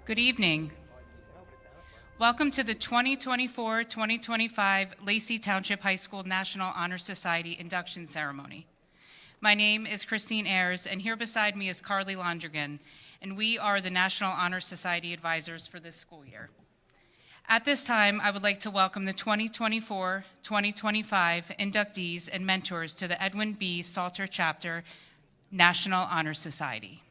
Good evening. Welcome to the 2024-2025 Lacey Township High School National Honor Society induction ceremony. My name is Christine Ayers, and here beside me is Carly Londrigan, and we are the National Honor Society advisors for this school year. At this time, I would like to welcome the 2024-2025 inductees and mentors to the Edwin B. Salter Chapter National Honor Society.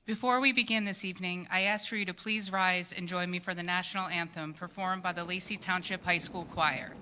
Before we begin this evening, I ask for you to please rise and join me for the national anthem performed by the Lacey Township High School Choir.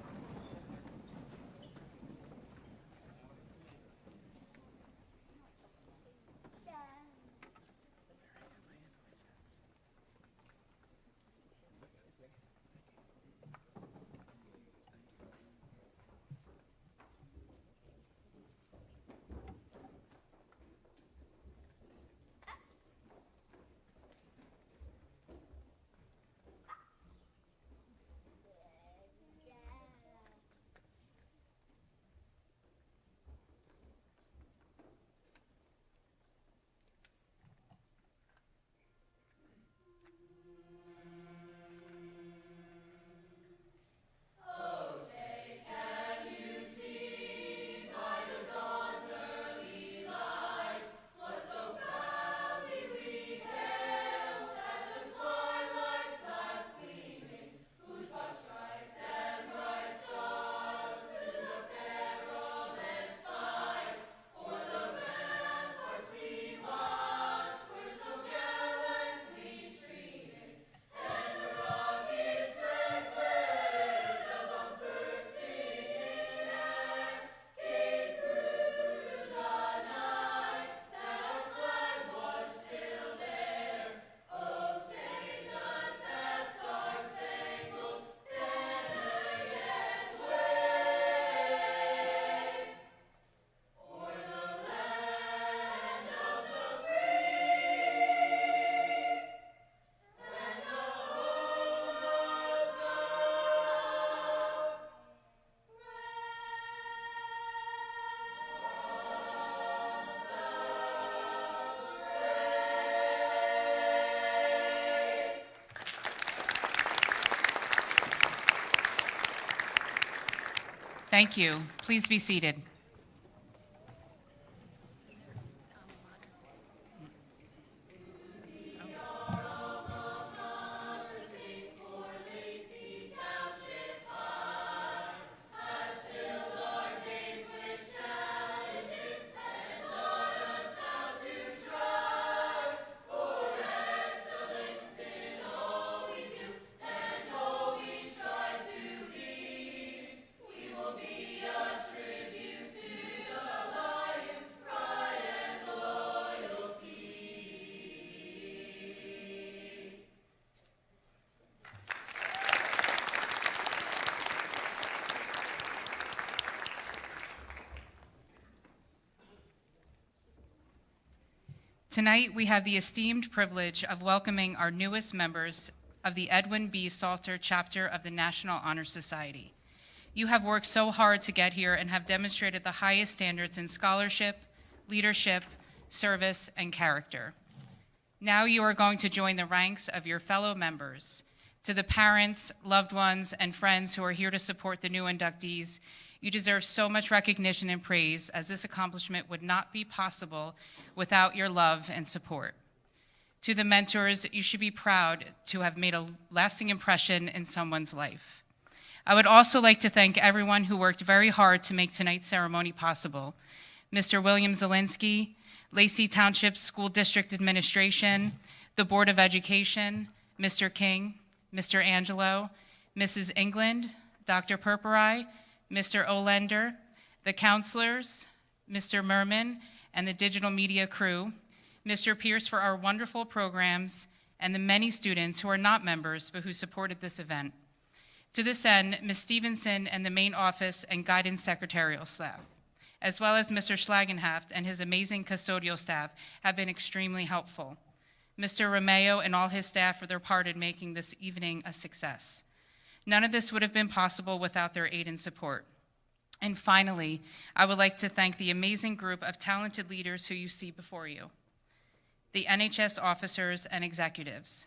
Thank you. Please be seated. Tribute Tonight, we have the esteemed privilege of welcoming our newest members of the Edwin B. Salter chapter of the National Honor Society. You have worked so hard to get here and have demonstrated the highest standards in scholarship, leadership, service, and character. Now you are going to join the ranks of your fellow members. To the parents, loved ones, and friends who are here to support the new inductees, you deserve so much recognition and praise, as this accomplishment would not be possible without your love and support. To the mentors, you should be proud to have made a lasting impression in someone's life. I would also like to thank everyone who worked very hard to make tonight's ceremony possible. Mr. William Zielinski, Lacey Township School District Administration, the Board of Education, Mr. King, Mr. Angelo, Mrs. England, Dr. Purpurai, Mr. Olender, the counselors, Mr. Merman, and the digital media crew, Mr. Pierce for our wonderful programs, and the many students who are not members but who supported this event. To this end, Ms. Stevenson and the main office and guidance secretarial staff, as well as Mr. Schlagenhaft and his amazing custodial staff, have been extremely helpful. Mr. Romeo and all his staff for their part in making this evening a success. None of this would have been possible without their aid and support. And finally, I would like to thank the amazing group of talented leaders who you see before you, the NHS officers and executives.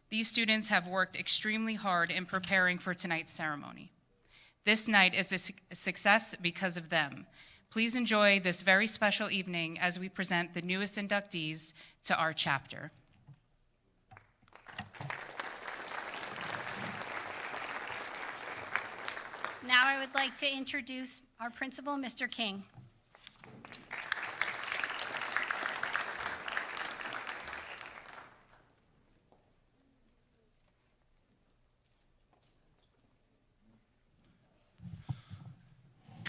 These students have worked extremely hard in preparing for tonight's ceremony. This night is a success because of them. Please enjoy this very special evening as we present the newest inductees to our chapter. Now I would like to introduce our principal, Mr. King.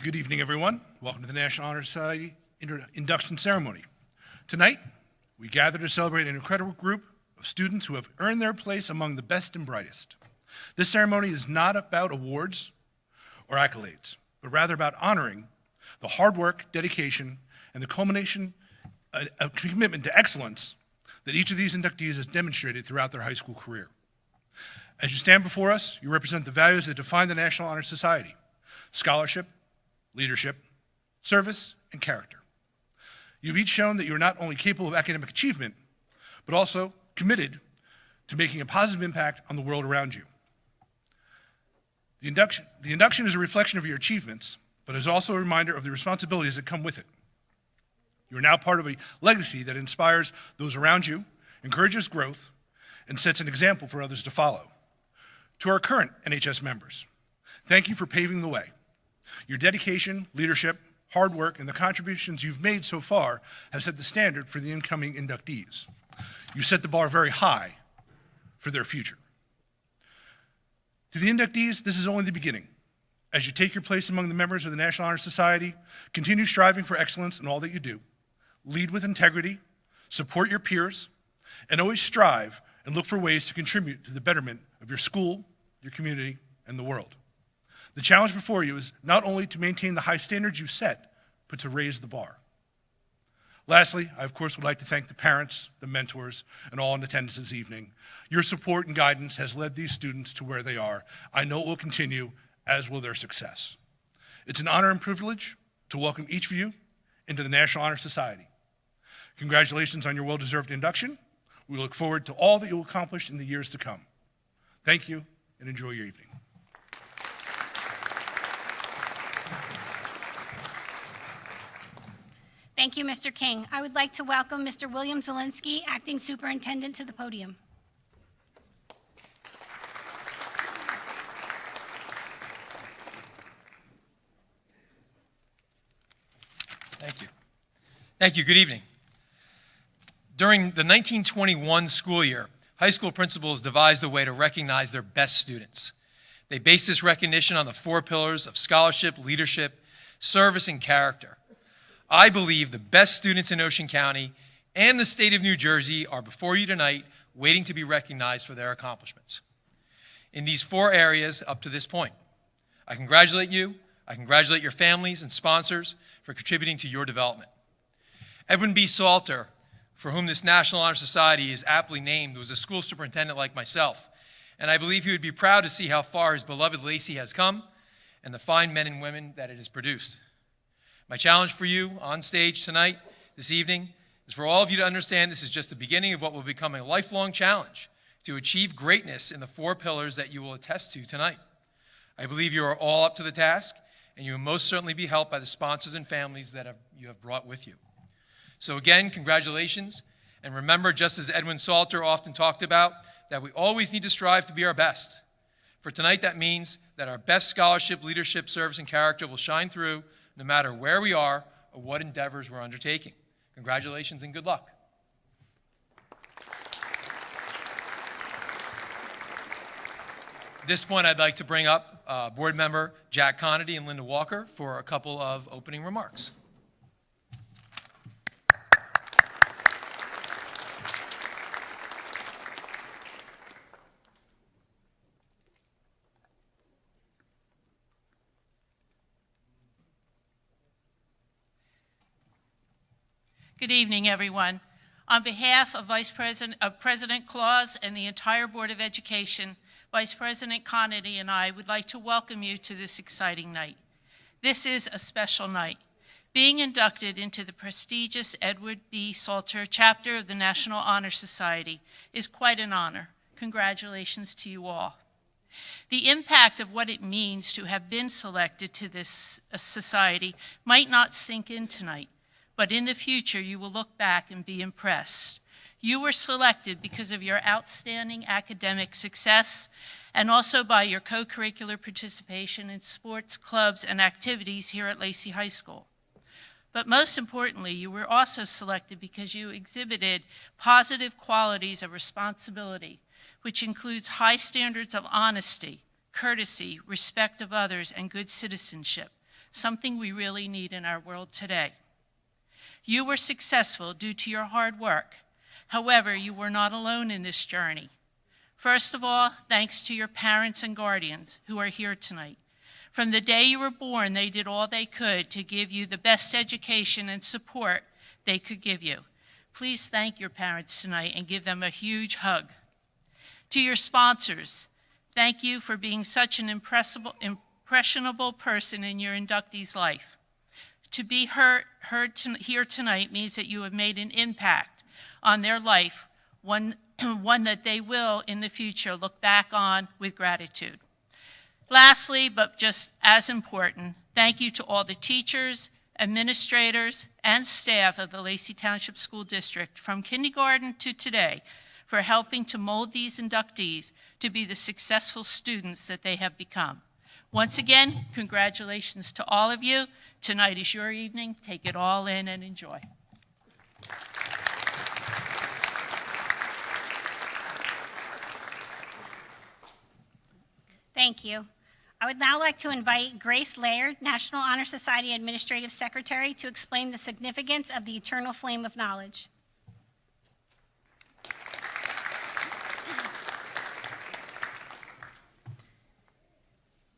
Good evening, everyone. Welcome to the National Honor Society induction ceremony. Tonight, we gather to celebrate an incredible group of students who have earned their place among the best and brightest. This ceremony is not about awards or accolades, but rather about honoring the hard work, dedication, and the culmination of commitment to excellence that each of these inductees has demonstrated throughout their high school career. As you stand before us, you represent the values that define the National Honor Society: scholarship, leadership, service, and character. You've each shown that you're not only capable of academic achievement, but also committed to making a positive impact on the world around you. The induction is a reflection of your achievements, but is also a reminder of the responsibilities that come with it. You are now part of a legacy that inspires those around you, encourages growth, and sets an example for others to follow. To our current NHS members, thank you for paving the way. Your dedication, leadership, hard work, and the contributions you've made so far have set the standard for the incoming inductees. You set the bar very high for their future. To the inductees, this is only the beginning. As you take your place among the members of the National Honor Society, continue striving for excellence in all that you do. Lead with integrity, support your peers, and always strive and look for ways to contribute to the betterment of your school, your community, and the world. The challenge before you is not only to maintain the high standards you set, but to raise the bar. Lastly, I of course would like to thank the parents, the mentors, and all in attendance this evening. Your support and guidance has led these students to where they are. I know it will continue, as will their success. It's an honor and privilege to welcome each of you into the National Honor Society. Congratulations on your well-deserved induction. We look forward to all that you'll accomplish in the years to come. Thank you, and enjoy your evening. Thank you, Mr. King. I would like to welcome Mr. William Zielinski, Acting Superintendent, to the podium. Thank you. Thank you. Good evening. During the 1921 school year, high school principals devised a way to recognize their best students. They based this recognition on the 4 pillars of scholarship, leadership, service, and character. I believe the best students in Ocean County and the state of New Jersey are before you tonight, waiting to be recognized for their accomplishments in these 4 areas up to this point. I congratulate you. I congratulate your families and sponsors for contributing to your development. Edwin B. Salter for whom this National Honor Society is aptly named, was a school superintendent like myself, and I believe he would be proud to see how far his beloved Lacey has come and the fine men and women that it has produced. My challenge for you on stage tonight, this evening, is for all of you to understand this is just the beginning of what will become a lifelong challenge to achieve greatness in the 4 pillars that you will attest to tonight. I believe you are all up to the task, and you will most certainly be helped by the sponsors and families that you have brought with you. So again, congratulations, and remember, just as Edwin Salter often talked about, that we always need to strive to be our best. For tonight, that means that our best scholarship, leadership, service, and character will shine through no matter where we are or what endeavors we're undertaking. Congratulations and good luck. At this point, I'd like to bring up board member Jack Conity and Linda Walker for a couple of opening remarks. Good evening, everyone. On behalf of President Claus and the entire Board of Education, Vice President Conity and I would like to welcome you to this exciting night. This is a special night. Being inducted into the prestigious Edward B. Salter chapter of the National Honor Society is quite an honor. Congratulations to you all. The impact of what it means to have been selected to this society might not sink in tonight, but in the future you will look back and be impressed. You were selected because of your outstanding academic success and also by your co-curricular participation in sports, clubs, and activities here at Lacey High School. But most importantly, you were also selected because you exhibited positive qualities of responsibility, which includes high standards of honesty, courtesy, respect of others, and good citizenship, something we really need in our world today. You were successful due to your hard work. However, you were not alone in this journey. First of all, thanks to your parents and guardians who are here tonight. From the day you were born, they did all they could to give you the best education and support they could give you. Please thank your parents tonight and give them a huge hug. To your sponsors, thank you for being such an impressionable person in your inductee's life. To be heard here tonight means that you have made an impact on their life, one that they will in the future look back on with gratitude. Lastly, but just as important, thank you to all the teachers, administrators, and staff of the Lacey Township School District from kindergarten to today for helping to mold these inductees to be the successful students that they have become. Once again, congratulations to all of you. Tonight is your evening. Take it all in and enjoy. Thank you. I would now like to invite Grace Laird, National Honor Society Administrative Secretary, to explain the significance of the eternal flame of knowledge.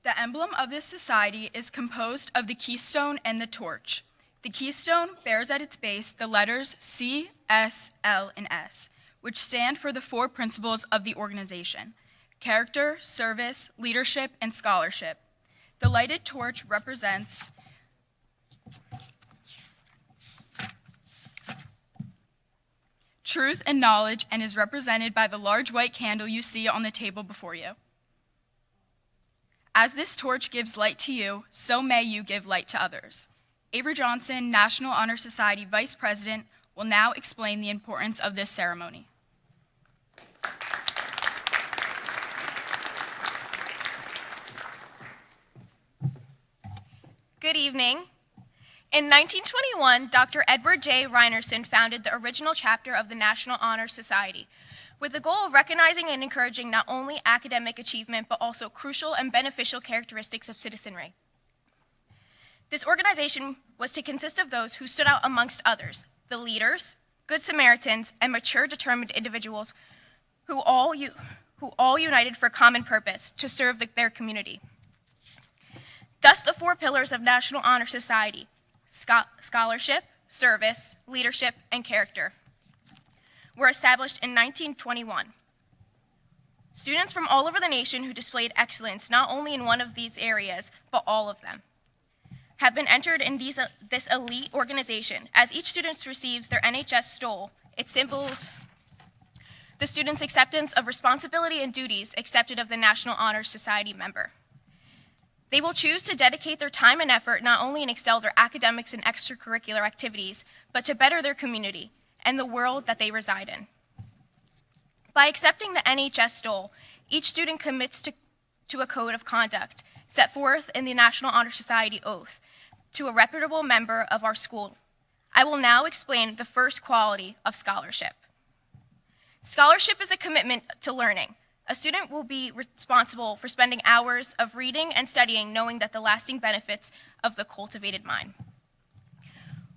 The emblem of this society is composed of the keystone and the torch. The keystone bears at its base the letters C, S, L, and S, which stand for the 4 principles of the organization: character, service, leadership, and scholarship. The lighted torch represents truth and knowledge and is represented by the large white candle you see on the table before you. As this torch gives light to you, so may you give light to others. Avery Johnson, National Honor Society Vice President, will now explain the importance of this ceremony. Good evening. In 1921, Dr. Edward J. Reinerson founded the original chapter of the National Honor Society, with the goal of recognizing and encouraging not only academic achievement, but also crucial and beneficial characteristics of citizenry. This organization was to consist of those who stood out amongst others, the leaders, good Samaritans, and mature, determined individuals who all united for a common purpose, to serve their community. Thus, the 4 pillars of National Honor Society: scholarship, service, leadership, and character. were established in 1921. Students from all over the nation who displayed excellence not only in one of these areas, but all of them, have been entered in this elite organization. As each student receives their NHS stole, it symbols the student's acceptance of responsibility and duties accepted of the National Honor Society member. They will choose to dedicate their time and effort not only in excel their academics and extracurricular activities, but to better their community and the world that they reside in. By accepting the NHS stole, each student commits to a code of conduct set forth in the National Honor Society oath to a reputable member of our school. I will now explain the first quality of scholarship. Scholarship is a commitment to learning. A student will be responsible for spending hours of reading and studying, knowing that the lasting benefits of the cultivated mind.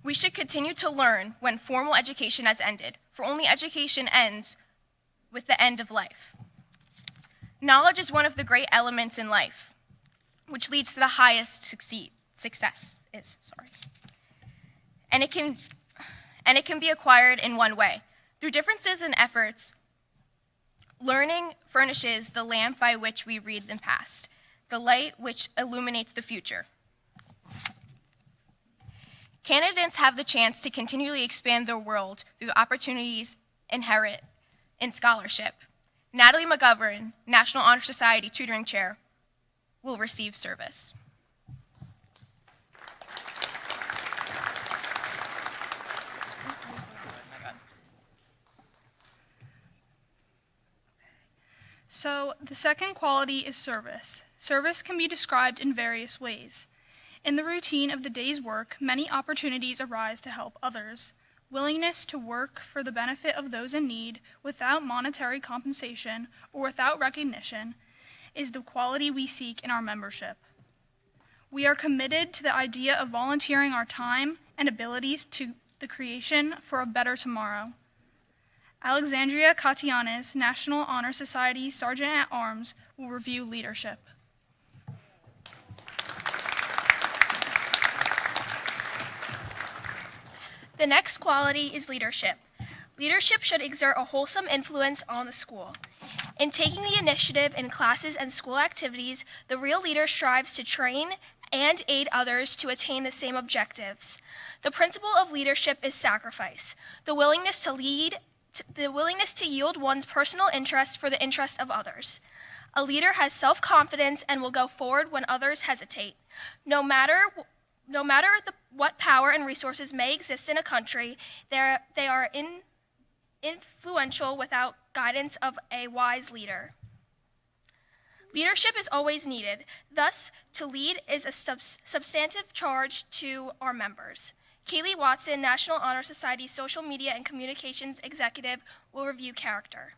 We should continue to learn when formal education has ended, for only education ends with the end of life. Knowledge is one of the great elements in life, which leads to the highest success. And it can be acquired in one way. Through differences in efforts, learning furnishes the lamp by which we read the past, the light which illuminates the future. Candidates have the chance to continually expand their world through the opportunities inherent in scholarship. Natalie McGovern, National Honor Society Tutoring Chair, will receive service. So, the second quality is service. Service can be described in various ways. In the routine of the day's work, many opportunities arise to help others. Willingness to work for the benefit of those in need without monetary compensation or without recognition is the quality we seek in our membership. We are committed to the idea of volunteering our time and abilities to the creation for a better tomorrow. Alexandria Katianes, National Honor Society Sergeant at Arms, will review leadership. The next quality is leadership. Leadership should exert a wholesome influence on the school. In taking the initiative in classes and school activities, the real leader strives to train and aid others to attain the same objectives. The principle of leadership is sacrifice, the willingness to yield one's personal interest for the interest of others. A leader has self-confidence and will go forward when others hesitate. No matter what power and resources may exist in a country, they are influential without guidance of a wise leader. Leadership is always needed. Thus, to lead is a substantive charge to our members. Kaylee Watson, National Honor Society Social Media and Communications Executive, will review character.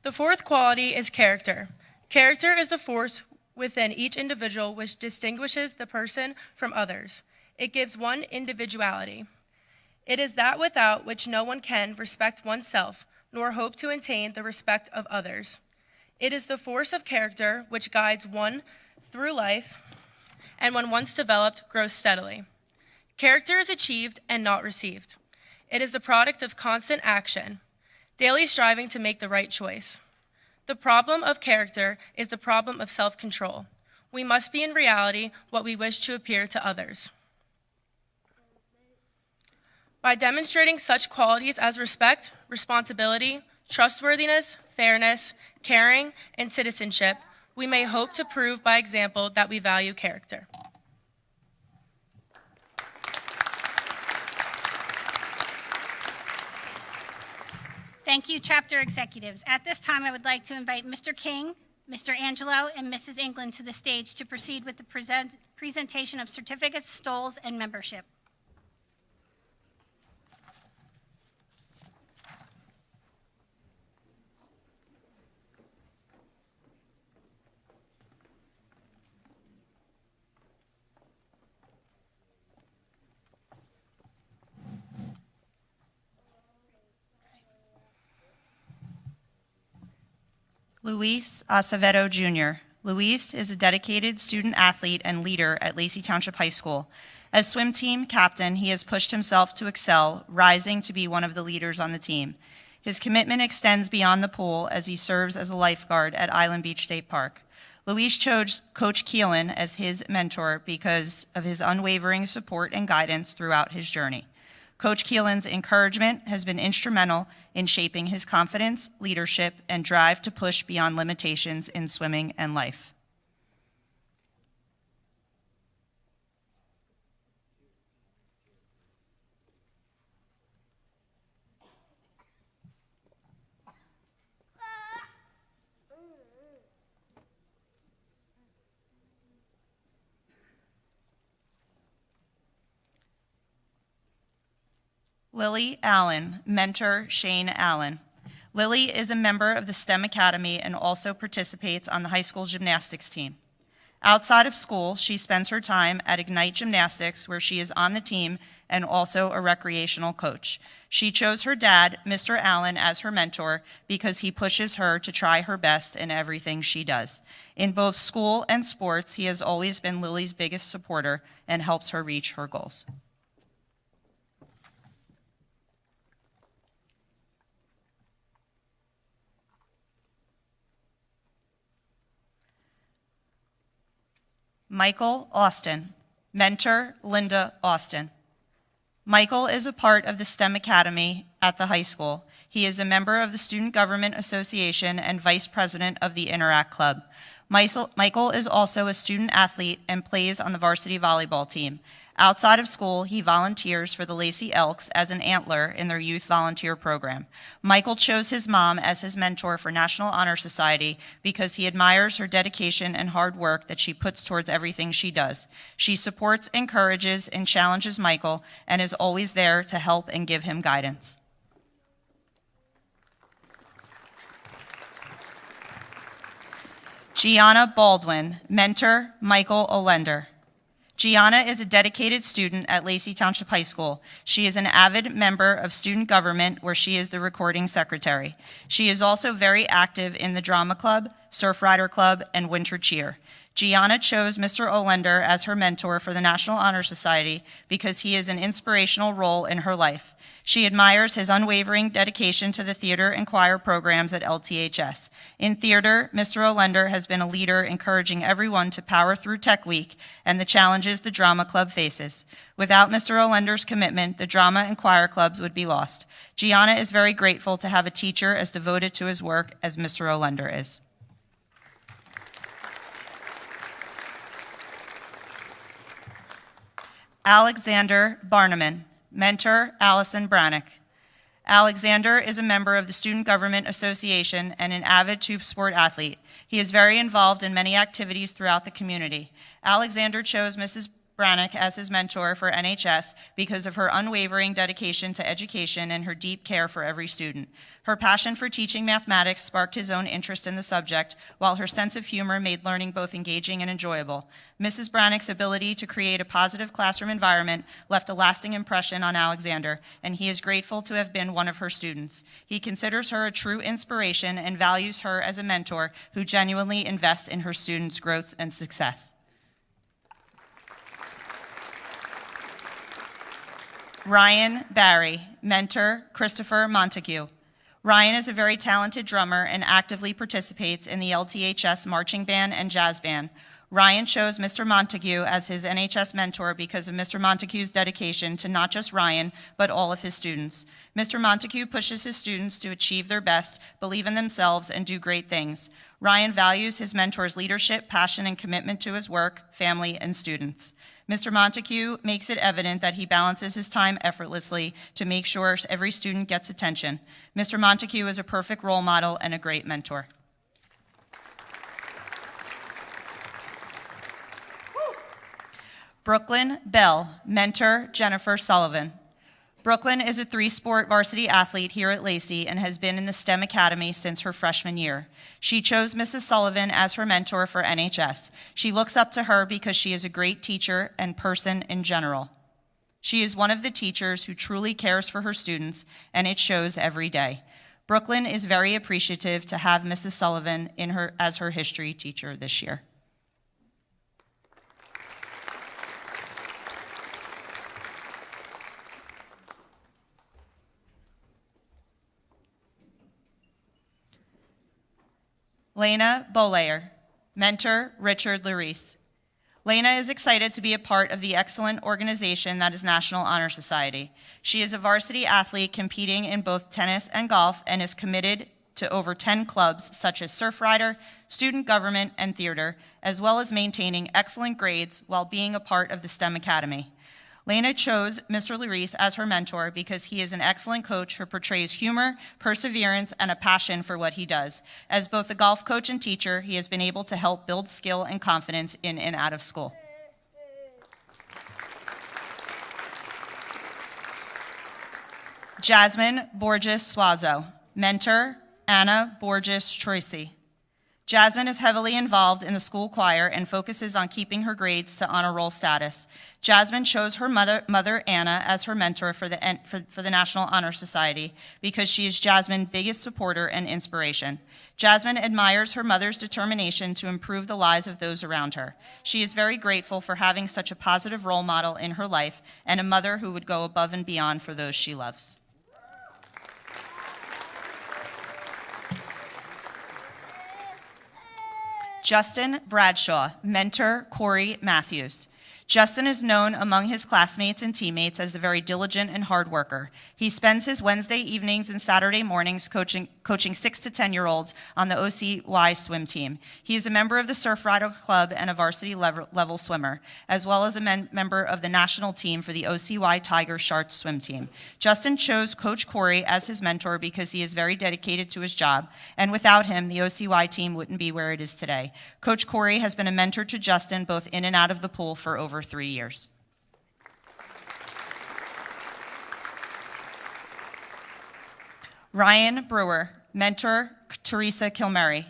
The fourth quality is character. Character is the force within each individual which distinguishes the person from others. It gives one individuality. It is that without which no one can respect oneself, nor hope to attain the respect of others. It is the force of character which guides one through life, and when once developed, grows steadily. Character is achieved and not received. It is the product of constant action, daily striving to make the right choice. The problem of character is the problem of self-control. We must be in reality what we wish to appear to others. By demonstrating such qualities as respect, responsibility, trustworthiness, fairness, caring, and citizenship, we may hope to prove by example that we value character. Thank you, chapter executives. At this time, I would like to invite Mr. King, Mr. Angelo, and Mrs. England to the stage to proceed with the presentation of certificates, stoles, and membership. Luis Acevedo, Jr., Luis is a dedicated student athlete and leader at Lacey Township High School. As swim team captain, he has pushed himself to excel, rising to be one of the leaders on the team. His commitment extends beyond the pool as he serves as a lifeguard at Island Beach State Park. Luis chose Coach Keelan as his mentor because of his unwavering support and guidance throughout his journey. Coach Keelan's encouragement has been instrumental in shaping his confidence, leadership, and drive to push beyond limitations in swimming and life. Lily Allen, mentor Shane Allen. Lily is a member of the STEM Academy and also participates on the high school gymnastics team. Outside of school, she spends her time at Ignite Gymnastics, where she is on the team and also a recreational coach. She chose her dad, Mr. Allen, as her mentor because he pushes her to try her best in everything she does. In both school and sports, he has always been Lily's biggest supporter and helps her reach her goals. Michael Austin, mentor Linda Austin. Michael is a part of the STEM Academy at the high school. He is a member of the Student Government Association and vice president of the Interact Club. Michael is also a student athlete and plays on the varsity volleyball team. Outside of school, he volunteers for the Lacey Elks as an antler in their youth volunteer program. Michael chose his mom as his mentor for National Honor Society because he admires her dedication and hard work that she puts towards everything she does. She supports, encourages, and challenges Michael and is always there to help and give him guidance. Gianna Baldwin, mentor Michael Olender. Gianna is a dedicated student at Lacey Township High School. She is an avid member of student government where she is the recording secretary. She is also very active in the drama club, surf rider club, and winter cheer. Gianna chose Mr. Olender as her mentor for the National Honor Society because he is an inspirational role in her life. She admires his unwavering dedication to the theater and choir programs at LTHS. In theater, Mr. Olender has been a leader encouraging everyone to power through Tech Week and the challenges the drama club faces. Without Mr. Olender's commitment, the drama and choir clubs would be lost. Gianna is very grateful to have a teacher as devoted to his work as Mr. Olender is. Alexander Barneman, mentor Allison Brannick. Alexander is a member of the Student Government Association and an avid tube sport athlete. He is very involved in many activities throughout the community. Alexander chose Mrs. Brannick as his mentor for NHS because of her unwavering dedication to education and her deep care for every student. Her passion for teaching mathematics sparked his own interest in the subject, while her sense of humor made learning both engaging and enjoyable. Mrs. Brannick's ability to create a positive classroom environment left a lasting impression on Alexander, and he is grateful to have been one of her students. He considers her a true inspiration and values her as a mentor who genuinely invests in her students' growth and success. Ryan Barry, mentor Christopher Montague. Ryan is a very talented drummer and actively participates in the LTHS marching band and jazz band. Ryan chose Mr. Montague as his NHS mentor because of Mr. Montague's dedication to not just Ryan, but all of his students. Mr. Montague pushes his students to achieve their best, believe in themselves, and do great things. Ryan values his mentor's leadership, passion, and commitment to his work, family, and students. Mr. Montague makes it evident that he balances his time effortlessly to make sure every student gets attention. Mr. Montague is a perfect role model and a great mentor. Brooklyn Bell, mentor Jennifer Sullivan. Brooklyn is a three-sport varsity athlete here at Lacey and has been in the STEM Academy since her freshman year. She chose Mrs. Sullivan as her mentor for NHS. She looks up to her because she is a great teacher and person in general. She is one of the teachers who truly cares for her students, and it shows every day. Brooklyn is very appreciative to have Mrs. Sullivan as her history teacher this year. Lena Bolayer, mentor Richard Larice. Lena is excited to be a part of the excellent organization that is National Honor Society. She is a varsity athlete competing in both tennis and golf and is committed to over 10 clubs such as Surfrider, Student Government, and Theater, as well as maintaining excellent grades while being a part of the STEM Academy. Lena chose Mr. Larice as her mentor because he is an excellent coach who portrays humor, perseverance, and a passion for what he does. As both a golf coach and teacher, he has been able to help build skill and confidence in and out of school. Jasmine Borges Suazo, mentor Anna Borges Troisi. Jasmine is heavily involved in the school choir and focuses on keeping her grades to honor roll status. Jasmine chose her mother Anna, as her mentor for the National Honor Society because she is Jasmine's biggest supporter and inspiration. Jasmine admires her mother's determination to improve the lives of those around her. She is very grateful for having such a positive role model in her life and a mother who would go above and beyond for those she loves. Justin Bradshaw, mentor Corey Matthews. Justin is known among his classmates and teammates as a very diligent and hard worker. He spends his Wednesday evenings and Saturday mornings coaching 6 to 10-year-olds on the OCY swim team. He is a member of the Surfrider Club and a varsity level swimmer, as well as a member of the national team for the OCY Tiger Sharks swim team. Justin chose Coach Corey as his mentor because he is very dedicated to his job, and without him, the OCY team wouldn't be where it is today. Coach Corey has been a mentor to Justin both in and out of the pool for over 3 years. Ryan Brewer, mentor Teresa Kilmary.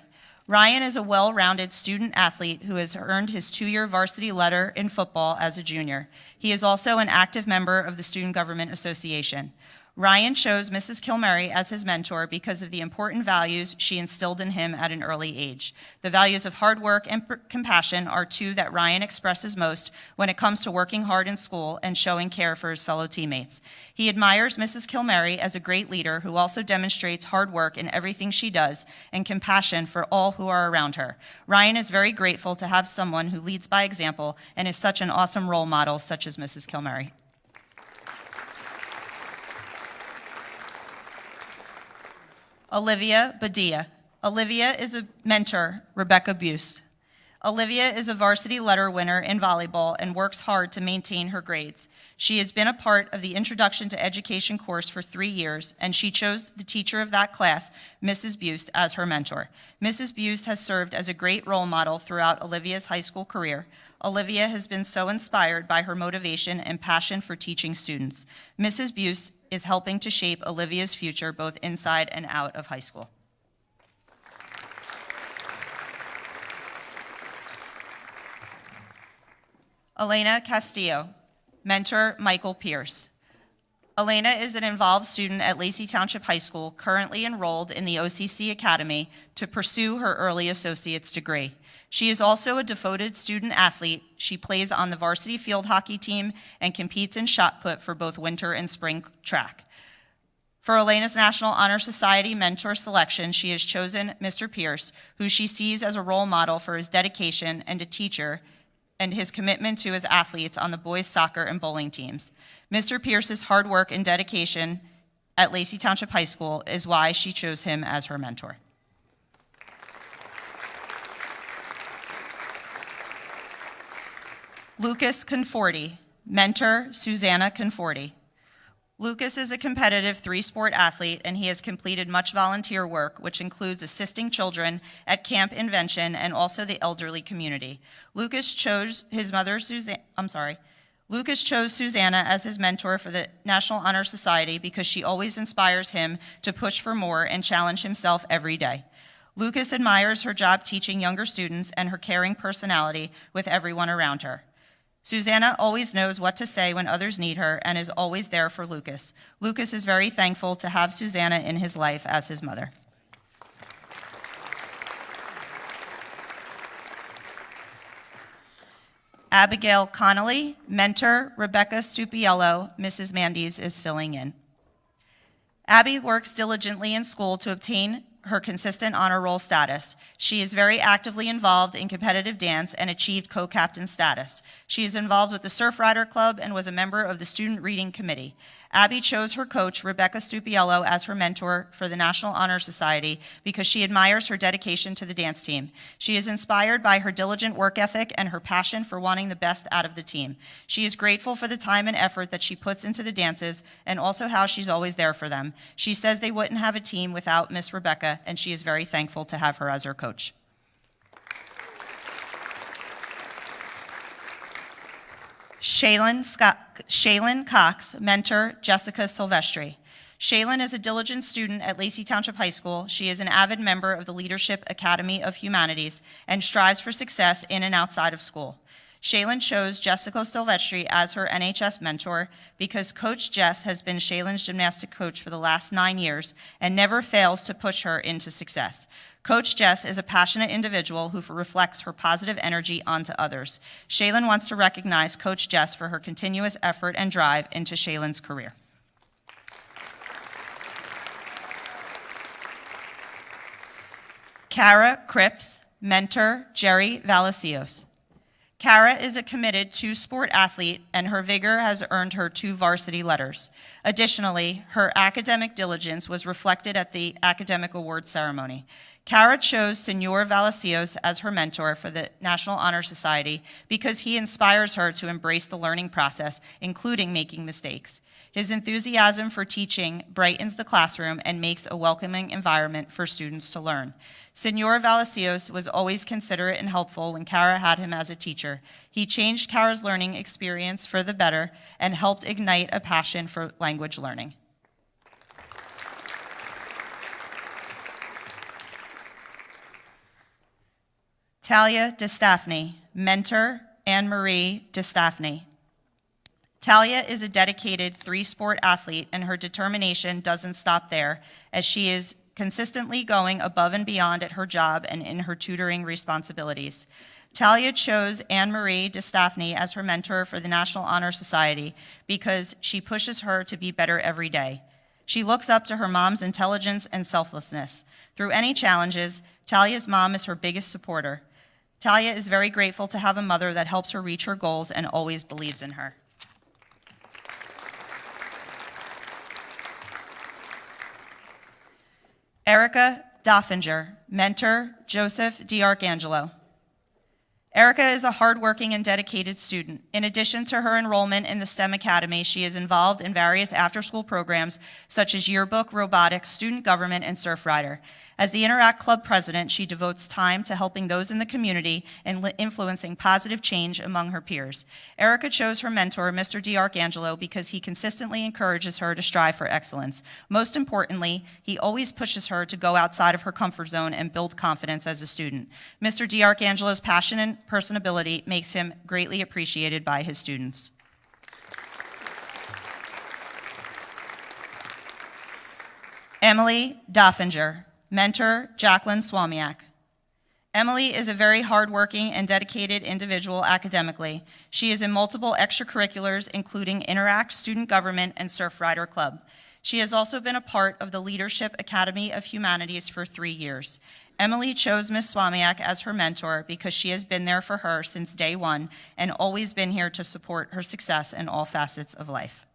Ryan is a well-rounded student athlete who has earned his 2-year varsity letter in football as a junior. He is also an active member of the Student Government Association. Ryan chose Mrs. Kilmary as his mentor because of the important values she instilled in him at an early age. The values of hard work and compassion are two that Ryan expresses most when it comes to working hard in school and showing care for his fellow teammates. He admires Mrs. Kilmary as a great leader who also demonstrates hard work in everything she does and compassion for all who are around her. Ryan is very grateful to have someone who leads by example and is such an awesome role model such as Mrs. Kilmary. Olivia Badia. Olivia is a mentor, Rebecca Bust. Olivia is a varsity letter winner in volleyball and works hard to maintain her grades. She has been a part of the Introduction to Education course for 3 years, and she chose the teacher of that class, Mrs. Bust, as her mentor. Mrs. Bust has served as a great role model throughout Olivia's high school career. Olivia has been so inspired by her motivation and passion for teaching students. Mrs. Bust is helping to shape Olivia's future both inside and out of high school. Elena Castillo, mentor Michael Pierce. Elena is an involved student at Lacey Township High School, currently enrolled in the OCC Academy to pursue her early associate's degree. She is also a devoted student athlete. She plays on the varsity field hockey team and competes in shot put for both winter and spring track. For Elena's National Honor Society mentor selection, she has chosen Mr. Pierce, who she sees as a role model for his dedication and a teacher and his commitment to his athletes on the boys' soccer and bowling teams. Mr. Pierce's hard work and dedication at Lacey Township High School is why she chose him as her mentor. Lucas Conforti, mentor Susanna Conforti. Lucas is a competitive 3-sport athlete, and he has completed much volunteer work, which includes assisting children at Camp Invention and also the elderly community. Lucas chose Susanna as his mentor for the National Honor Society because she always inspires him to push for more and challenge himself every day. Lucas admires her job teaching younger students and her caring personality with everyone around her. Susanna always knows what to say when others need her and is always there for Lucas. Lucas is very thankful to have Susanna in his life as his mother. Abigail Connolly, mentor, Rebecca Stupiello, Mrs. Mandes is filling in. Abby works diligently in school to obtain her consistent honor roll status. She is very actively involved in competitive dance and achieved co-captain status. She is involved with the Surf Rider Club and was a member of the Student Reading Committee. Abby chose her coach, Rebecca Stupiello, as her mentor for the National Honor Society because she admires her dedication to the dance team. She is inspired by her diligent work ethic and her passion for wanting the best out of the team. She is grateful for the time and effort that she puts into the dances and also how she's always there for them. She says they wouldn't have a team without Miss Rebecca, and she is very thankful to have her as her coach. Shaylin Cox, mentor, Jessica Silvestri. Shaylin is a diligent student at Lacey Township High School. She is an avid member of the Leadership Academy of Humanities and strives for success in and outside of school. Shaylin chose Jessica Silvestri as her NHS mentor because Coach Jess has been Shaylin's gymnastic coach for the last 9 years and never fails to push her into success. Coach Jess is a passionate individual who reflects her positive energy onto others. Shaylin wants to recognize Coach Jess for her continuous effort and drive into Shaylin's career. Kara Cripps, mentor, Jerry Valasios. Kara is a committed two-sport athlete, and her vigor has earned her 2 varsity letters. Additionally, her academic diligence was reflected at the academic award ceremony. Kara chose Senor Valasios as her mentor for the National Honor Society because he inspires her to embrace the learning process, including making mistakes. His enthusiasm for teaching brightens the classroom and makes a welcoming environment for students to learn. Senor Valasios was always considerate and helpful when Kara had him as a teacher. He changed Kara's learning experience for the better and helped ignite a passion for language learning. Talia DeStaffney, mentor, Anne-Marie DeStaffney. Talia is a dedicated 3-sport athlete, and her determination doesn't stop there, as she is consistently going above and beyond at her job and in her tutoring responsibilities. Talia chose Anne-Marie DeStaffney as her mentor for the National Honor Society because she pushes her to be better every day. She looks up to her mom's intelligence and selflessness. Through any challenges, Talia's mom is her biggest supporter. Talia is very grateful to have a mother that helps her reach her goals and always believes in her. Erica Doffinger, mentor, Joseph DiArcangelo. Erica is a hardworking and dedicated student. In addition to her enrollment in the STEM Academy, she is involved in various after-school programs such as yearbook, robotics, student government, and Surf Rider. As the Interact Club president, she devotes time to helping those in the community and influencing positive change among her peers. Erica chose her mentor, Mr. DiArcangelo, because he consistently encourages her to strive for excellence. Most importantly, he always pushes her to go outside of her comfort zone and build confidence as a student. Mr. DiArcangelo's passion and personability makes him greatly appreciated by his students. Emily Doffinger, mentor, Jacqueline Swamiak. Emily is a very hardworking and dedicated individual academically. She is in multiple extracurriculars, including Interact, Student Government, and Surf Rider Club. She has also been a part of the Leadership Academy of Humanities for 3 years. Emily chose Ms. Swamiak as her mentor because she has been there for her since day one and always been here to support her success in all facets of life.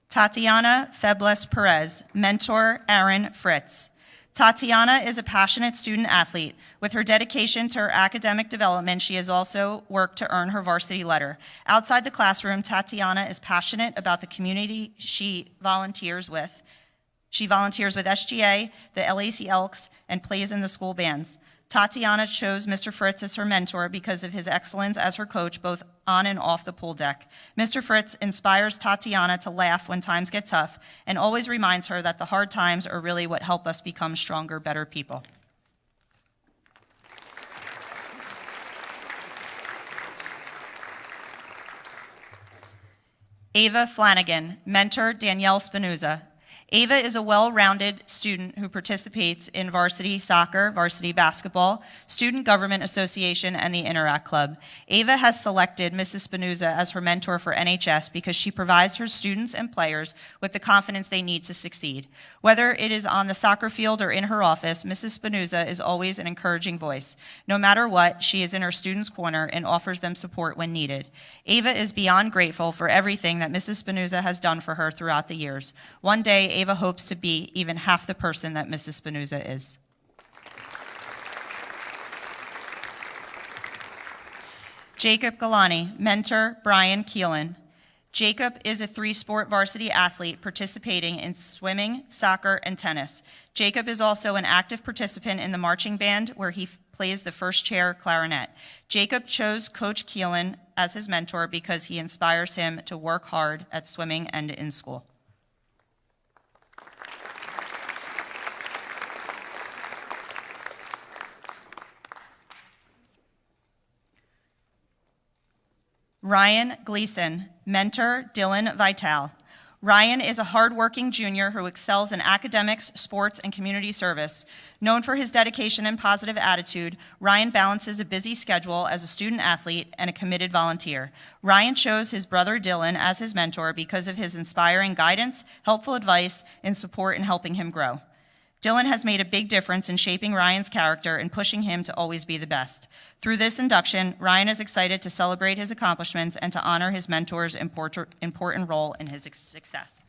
Tatiana Febles Perez, mentor, Aaron Fritz. Tatiana is a passionate student athlete. With her dedication to her academic development, she has also worked to earn her varsity letter. Outside the classroom, Tatiana is passionate about the community she volunteers with. She volunteers with SGA, the LAC Elks, and plays in the school bands. Tatiana chose Mr. Fritz as her mentor because of his excellence as her coach, both on and off the pool deck. Mr. Fritz inspires Tatiana to laugh when times get tough and always reminds her that the hard times are really what help us become stronger, better people. Ava Flanagan, mentor Danielle Spinuzza. Ava is a well-rounded student who participates in varsity soccer, varsity basketball, Student Government Association, and the Interact Club. Ava has selected Mrs. Spinuzza as her mentor for NHS because she provides her students and players with the confidence they need to succeed. Whether it is on the soccer field or in her office, Mrs. Spinuzza is always an encouraging voice. No matter what, she is in her students' corner and offers them support when needed. Ava is beyond grateful for everything that Mrs. Spinuzza has done for her throughout the years. One day, Ava hopes to be even half the person that Mrs. Spinuzza is. Jacob Galani, mentor Brian Keelan. Jacob is a three-sport varsity athlete participating in swimming, soccer, and tennis. Jacob is also an active participant in the marching band where he plays the first chair clarinet. Jacob chose Coach Keelan as his mentor because he inspires him to work hard at swimming and in school. Ryan Gleason, mentor Dylan Vital. Ryan is a hardworking junior who excels in academics, sports, and community service. Known for his dedication and positive attitude, Ryan balances a busy schedule as a student athlete and a committed volunteer. Ryan chose his brother Dylan as his mentor because of his inspiring guidance, helpful advice, and support in helping him grow. Dylan has made a big difference in shaping Ryan's character and pushing him to always be the best. Through this induction, Ryan is excited to celebrate his accomplishments and to honor his mentor's important role in his success.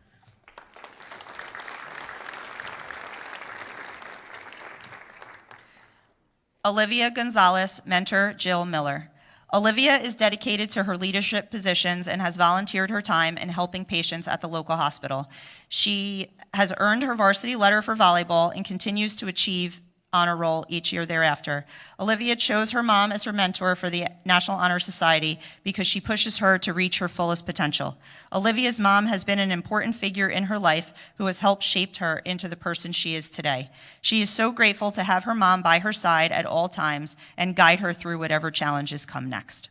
Olivia Gonzalez, mentor Jill Miller. Olivia is dedicated to her leadership positions and has volunteered her time in helping patients at the local hospital. She has earned her varsity letter for volleyball and continues to achieve honor roll each year thereafter. Olivia chose her mom as her mentor for the National Honor Society because she pushes her to reach her fullest potential. Olivia's mom has been an important figure in her life who has helped shape her into the person she is today. She is so grateful to have her mom by her side at all times and guide her through whatever challenges come next.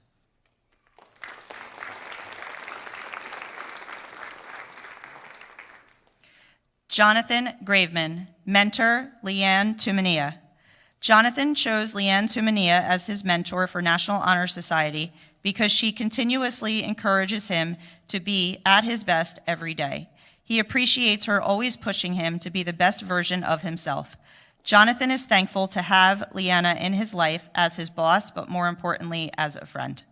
Jonathan Graveman, mentor Leanne Tumania. Jonathan chose Leanne Tumania as his mentor for National Honor Society because she continuously encourages him to be at his best every day. He appreciates her always pushing him to be the best version of himself. Jonathan is thankful to have Leanna in his life as his boss, but more importantly, as a friend.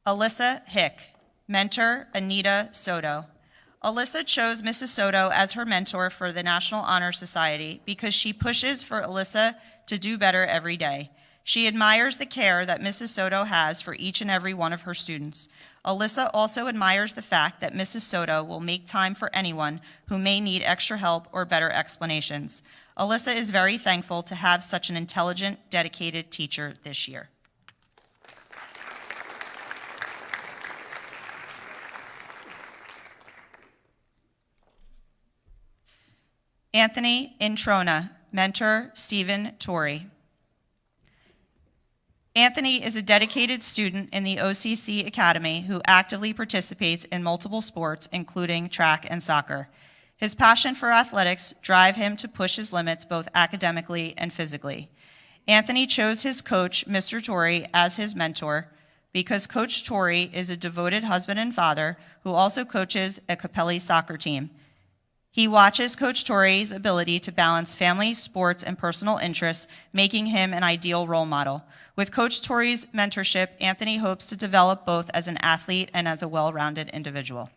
Alyssa Hick, mentor Anita Soto. Alyssa chose Mrs. Soto as her mentor for the National Honor Society because she pushes for Alyssa to do better every day. She admires the care that Mrs. Soto has for each and every one of her students. Alyssa also admires the fact that Mrs. Soto will make time for anyone who may need extra help or better explanations. Alyssa is very thankful to have such an intelligent, dedicated teacher this year. Anthony Introna, mentor Stephen Torrey. Anthony is a dedicated student in the OCC Academy who actively participates in multiple sports, including track and soccer. His passion for athletics drive him to push his limits both academically and physically. Anthony chose his coach, Mr. Torrey, as his mentor because Coach Torrey is a devoted husband and father who also coaches a Capelli soccer team. He watches Coach Torrey's ability to balance family, sports, and personal interests, making him an ideal role model. With Coach Torrey's mentorship, Anthony hopes to develop both as an athlete and as a well-rounded individual.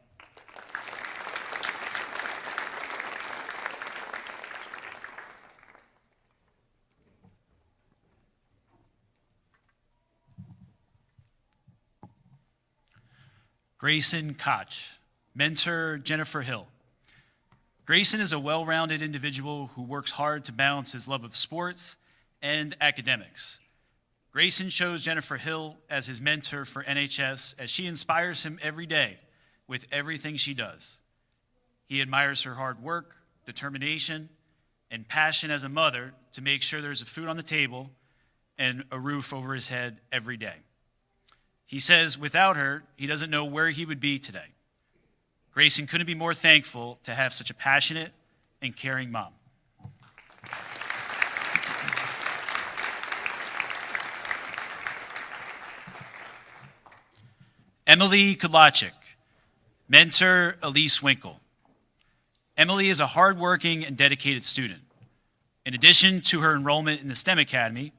Grayson Koch. Mentor, Jennifer Hill. Grayson is a well-rounded individual who works hard to balance his love of sports and academics. Grayson chose Jennifer Hill as his mentor for NHS as she inspires him every day with everything she does. He admires her hard work, determination, and passion as a mother to make sure there's food on the table and a roof over his head every day. He says without her, he doesn't know where he would be today. Grayson couldn't be more thankful to have such a passionate and caring mom. Emily Kudlachik. Mentor, Elise Winkle. Emily is a hardworking and dedicated student. In addition to her enrollment in the STEM Academy,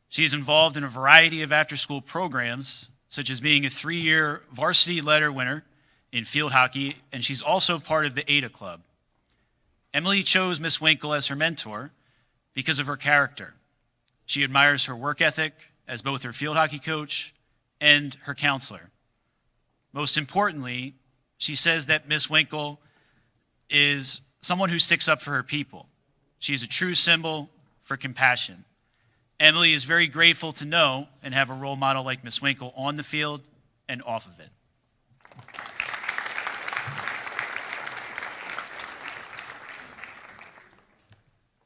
she is involved in a variety of after-school programs, such as being a 3-year varsity letter winner in field hockey, and she's also part of the ADA Club. Emily chose Miss Winkle as her mentor because of her character. She admires her work ethic as both her field hockey coach and her counselor. Most importantly, she says that Miss Winkle is someone who sticks up for her people. She's a true symbol for compassion. Emily is very grateful to know and have a role model like Miss Winkle on the field and off of it.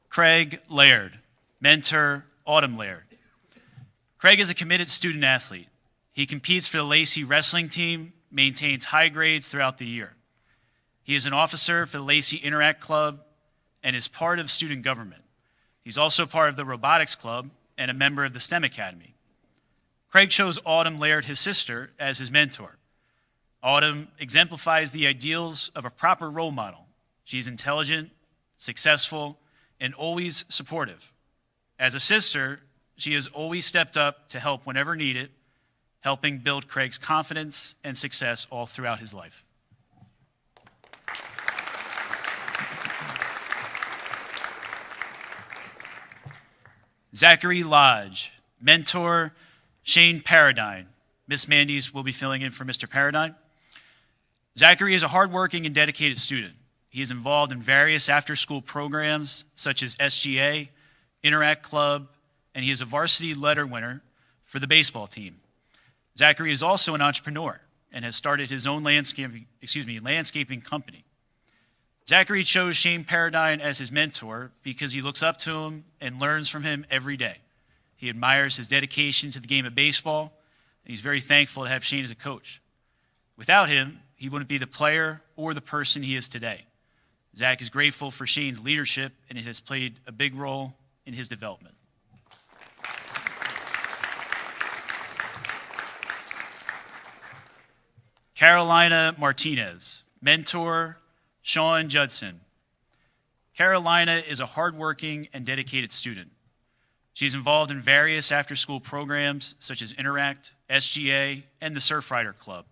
Craig Laird, mentor, Autumn Laird. Craig is a committed student athlete. He competes for the Lacey wrestling team, maintains high grades throughout the year. He is an officer for the Lacey Interact Club and is part of student government. He's also part of the Robotics Club and a member of the STEM Academy. Craig chose Autumn Laird, his sister, as his mentor. Autumn exemplifies the ideals of a proper role model. She's intelligent, successful, and always supportive. As a sister, she has always stepped up to help whenever needed, helping build Craig's confidence and success all throughout his life. Zachary Lodge, mentor, Shane Paradine. Miss Mandy's will be filling in for Mr. Paradine. Zachary is a hardworking and dedicated student. He is involved in various after-school programs such as SGA, Interact Club, and he is a varsity letter winner for the baseball team. Zachary is also an entrepreneur and has started his own landscaping company. Zachary chose Shane Paradine as his mentor because he looks up to him and learns from him every day. He admires his dedication to the game of baseball, and he's very thankful to have Shane as a coach. Without him, he wouldn't be the player or the person he is today. Zach is grateful for Shane's leadership, and it has played a big role in his development. Carolina Martinez, mentor, Sean Judson. Carolina is a hardworking and dedicated student. She's involved in various after-school programs such as Interact, SGA, and the Surfrider Club.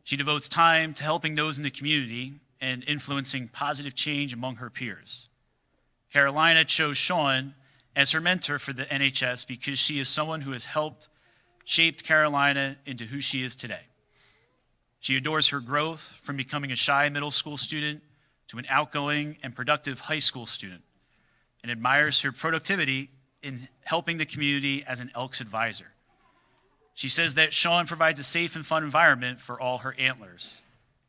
She devotes time to helping those in the community and influencing positive change among her peers. Carolina chose Sean as her mentor for the NHS because she is someone who has helped shape Carolina into who she is today. She adores her growth from becoming a shy middle school student to an outgoing and productive high school student, and admires her productivity in helping the community as an Elks advisor. She says that Sean provides a safe and fun environment for all her Antlers.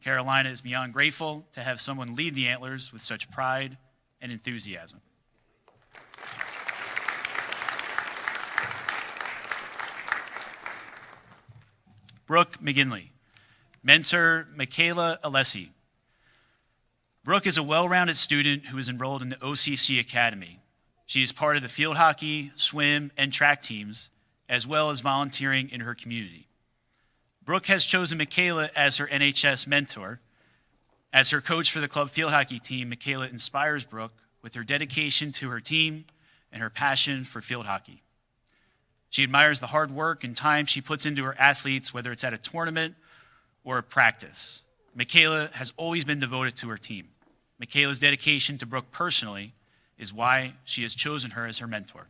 Carolina is beyond grateful to have someone lead the Antlers with such pride and enthusiasm. Brooke McGinley, mentor, Michaela Alessi. Brooke is a well-rounded student who is enrolled in the OCC Academy. She is part of the field hockey, swim, and track teams, as well as volunteering in her community. Brooke has chosen Michaela as her NHS mentor. As her coach for the club field hockey team, Michaela inspires Brooke with her dedication to her team and her passion for field hockey. She admires the hard work and time she puts into her athletes, whether it's at a tournament or a practice. Michaela has always been devoted to her team. Michaela's dedication to Brooke personally is why she has chosen her as her mentor.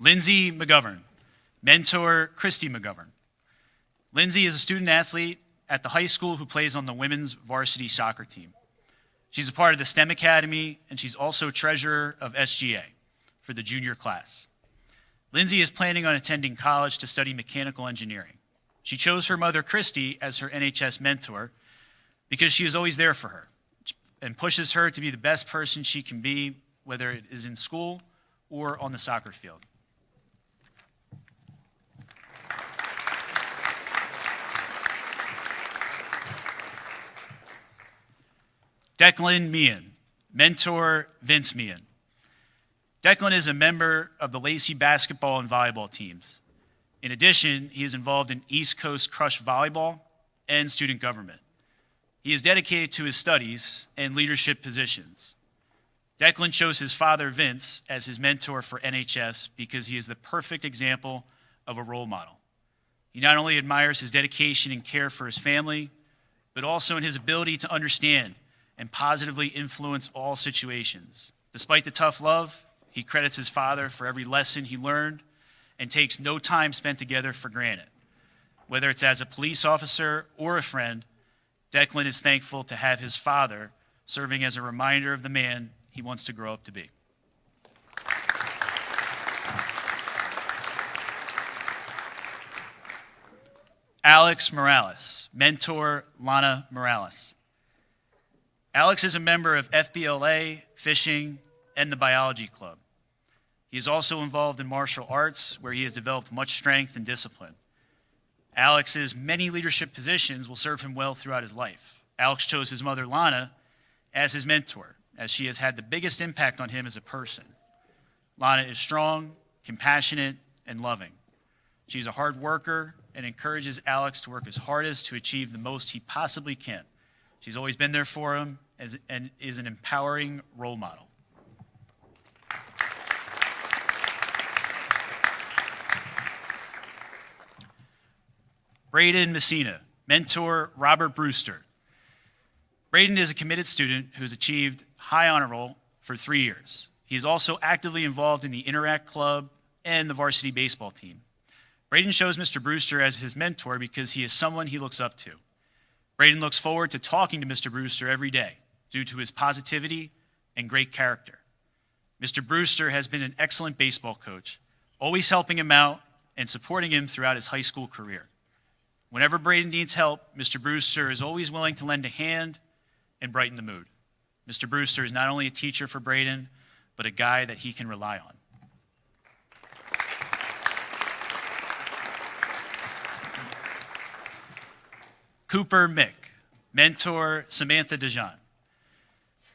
Lindsay McGovern, mentor Christy McGovern. Lindsay is a student athlete at the high school who plays on the women's varsity soccer team. She's a part of the STEM Academy, and she's also treasurer of SGA for the junior class. Lindsay is planning on attending college to study mechanical engineering. She chose her mother, Christy, as her NHS mentor because she is always there for her and pushes her to be the best person she can be, whether it is in school or on the soccer field. Declan Meehan, mentor Vince Meehan. Declan is a member of the Lacey basketball and volleyball teams. In addition, he is involved in East Coast Crush volleyball and student government. He is dedicated to his studies and leadership positions. Declan chose his father, Vince, as his mentor for NHS because he is the perfect example of a role model. He not only admires his dedication and care for his family, but also in his ability to understand and positively influence all situations. Despite the tough love, he credits his father for every lesson he learned and takes no time spent together for granted. Whether it's as a police officer or a friend, Declan is thankful to have his father serving as a reminder of the man he wants to grow up to be. Alex Morales, mentor Lana Morales. Alex is a member of FBLA, fishing, and the biology club. He is also involved in martial arts, where he has developed much strength and discipline. Alex's many leadership positions will serve him well throughout his life. Alex chose his mother, Lana, as his mentor, as she has had the biggest impact on him as a person. Lana is strong, compassionate, and loving. She's a hard worker and encourages Alex to work his hardest to achieve the most he possibly can. She's always been there for him and is an empowering role model. Braden Messina, mentor Robert Brewster. Braden is a committed student who has achieved high honor roll for 3 years. He is also actively involved in the Interact Club and the varsity baseball team. Braden shows Mr. Brewster as his mentor because he is someone he looks up to. Braden looks forward to talking to Mr. Brewster every day due to his positivity and great character. Mr. Brewster has been an excellent baseball coach, always helping him out and supporting him throughout his high school career. Whenever Braden needs help, Mr. Brewster is always willing to lend a hand and brighten the mood. Mr. Brewster is not only a teacher for Braden, but a guy that he can rely on. Cooper Mick, mentor Samantha DeJean.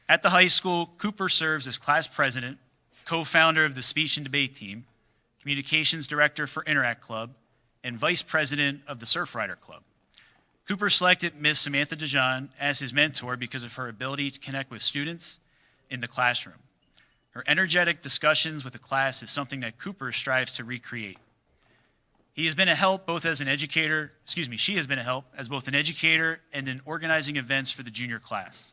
At the high school, Cooper serves as class president, co-founder of the speech and debate team, communications director for Interact Club, and vice president of the Surf Rider Club. Cooper selected Miss Samantha DeJean as his mentor because of her ability to connect with students in the classroom. Her energetic discussions with the class is something that Cooper strives to recreate. She has been a help as both an educator and in organizing events for the junior class.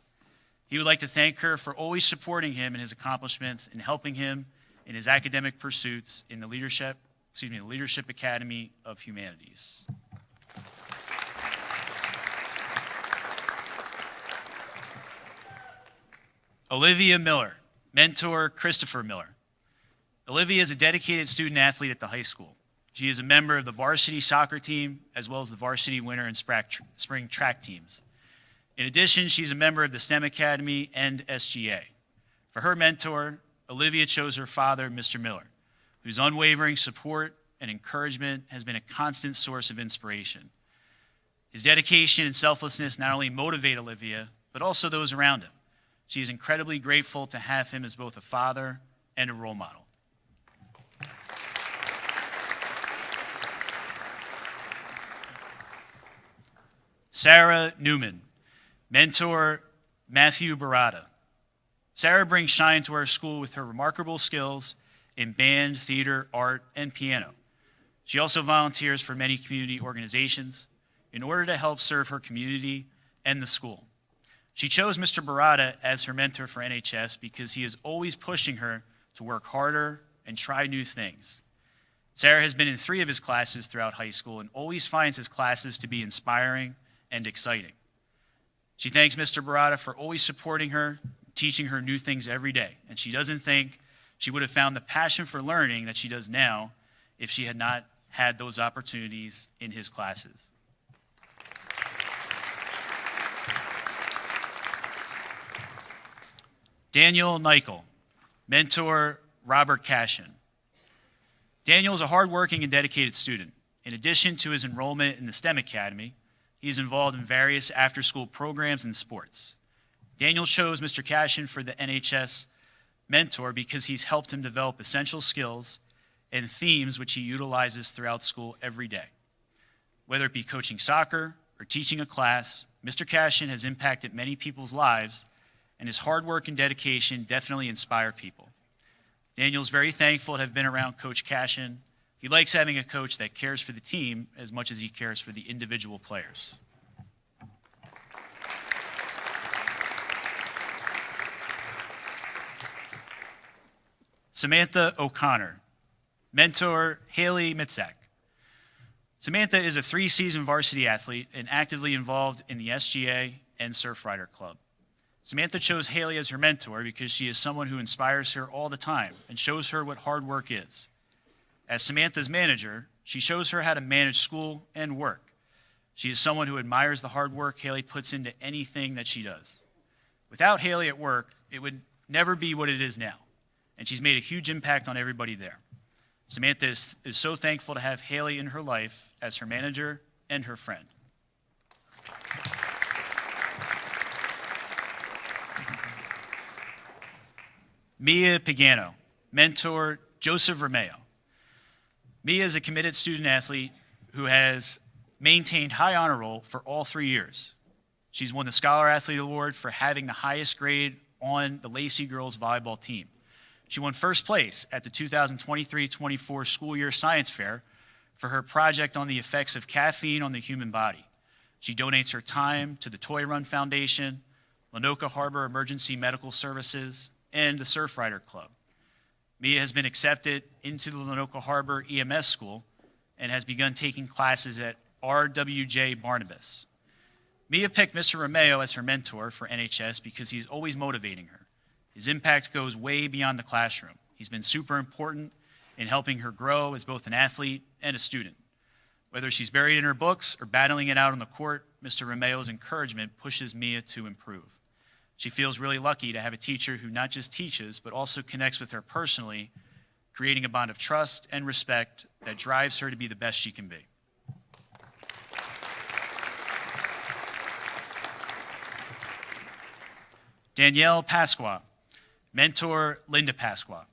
He would like to thank her for always supporting him in his accomplishments and helping him in his academic pursuits in the Leadership Academy of Humanities. Olivia Miller, mentor Christopher Miller. Olivia is a dedicated student athlete at the high school. She is a member of the varsity soccer team as well as the varsity winter and spring track teams. In addition, she's a member of the STEM Academy and SGA. For her mentor, Olivia chose her father, Mr. Miller, whose unwavering support and encouragement has been a constant source of inspiration. His dedication and selflessness not only motivate Olivia, but also those around him. She is incredibly grateful to have him as both a father and a role model. Sarah Newman, mentor Matthew Barada. Sarah brings shine to our school with her remarkable skills in band, theater, art, and piano. She also volunteers for many community organizations in order to help serve her community and the school. She chose Mr. Barada as her mentor for NHS because he is always pushing her to work harder and try new things. Sarah has been in 3 of his classes throughout high school and always finds his classes to be inspiring and exciting. She thanks Mr. Barada for always supporting her, teaching her new things every day, and she doesn't think she would have found the passion for learning that she does now if she had not had those opportunities in his classes. Daniel Nichol, mentor Robert Cashin. Daniel is a hardworking and dedicated student. In addition to his enrollment in the STEM Academy, he is involved in various after-school programs and sports. Daniel chose Mr. Cashin for the NHS mentor because he's helped him develop essential skills and themes which he utilizes throughout school every day. Whether it be coaching soccer or teaching a class, Mr. Cashin has impacted many people's lives, and his hard work and dedication definitely inspire people. Daniel's very thankful to have been around Coach Cashin. He likes having a coach that cares for the team as much as he cares for the individual players. Samantha O'Connor, mentor Haley Mitzak. Samantha is a 3-season varsity athlete and actively involved in the SGA and Surfrider Club. Samantha chose Haley as her mentor because she is someone who inspires her all the time and shows her what hard work is. As Samantha's manager, she shows her how to manage school and work. She is someone who admires the hard work Haley puts into anything that she does. Without Haley at work, it would never be what it is now, and she's made a huge impact on everybody there. Samantha is so thankful to have Haley in her life as her manager and her friend. Mia Pagano, mentor Joseph Romeo. Mia is a committed student athlete who has maintained high honor roll for all 3 years. She's won the Scholar Athlete Award for having the highest grade on the Lacey girls volleyball team. She won first place at the 2023-24 school year science fair for her project on the effects of caffeine on the human body. She donates her time to the Toy Run Foundation, Lanoka Harbor Emergency Medical Services, and the Surfrider Club. Mia has been accepted into the Lanoka Harbor EMS school and has begun taking classes at RWJ Barnabas. Mia picked Mr. Romeo as her mentor for NHS because he's always motivating her. His impact goes way beyond the classroom. He's been super important in helping her grow as both an athlete and a student. Whether she's buried in her books or battling it out on the court, Mr. Romeo's encouragement pushes Mia to improve. She feels really lucky to have a teacher who not just teaches, but also connects with her personally, creating a bond of trust and respect that drives her to be the best she can be. Danielle Pasqua, mentor Linda Pasqua.